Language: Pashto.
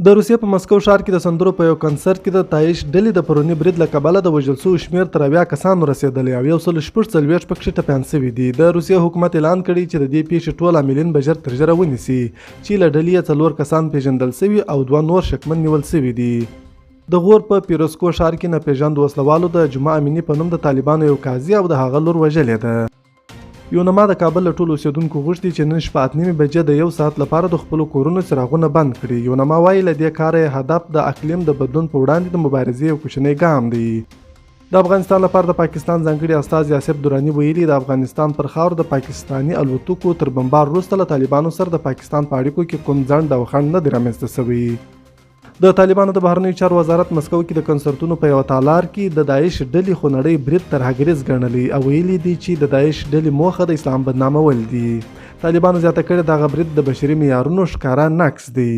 د روسیې په مسکو ښار کې د سندرو په یو کنسرت کې د داعش ډلې د پروني برید له کبله د وژل شوو شمېر تر 80 کسانو رسېدلی او 146 پکښې ټپیان سوي دي. د روسیې حکومت اعلان کړی چې د دې پیښې ټول عاملین به ژر تر ژره ونیسي چې له ډلې یې 4 کسان پیژندل سوي او 2 نور شکمن نیول سوي دي. د غور په پیروسکو ښار کې ناپېژاندو وسلوالو د جمعه امیني په نوم د طالبانو یو قاضي او د هغه لور وژلې ده. یونما د کابل له ټولو اوسېدونکو غوښتي چې نن شپه 8:30 بجې د 1 ساعت لپاره د خپلو کورونو څراغونه بند کړي. یونما وایي له دې کاره هدف د اقلیم د بدلون په وړاندې د مبارزې یو کوچنی ګام دی. د افغانستان لپاره د پاکستان ځانګړي استازي آصف دراني ویلي د افغانستان پر خاور د پاکستاني الوتکو تر بمبار وروسته له طالبانو سره د پاکستان په اړیکو کې کوم ځنډ او خنډ نه دی رامنځته شوی. د طالبانو د بهرنیو چارو وزارت مسکو کې د کنسرتونو په یو تالار کې د داعش ډلې خونړی برید ترهګریز ګڼلی او ویلي دي چې د داعش ډلې موخه د اسلام بدنامول دي. طالبانو زیاته کړې دغه برید د بشري معیارونو ښکاره نقص دی.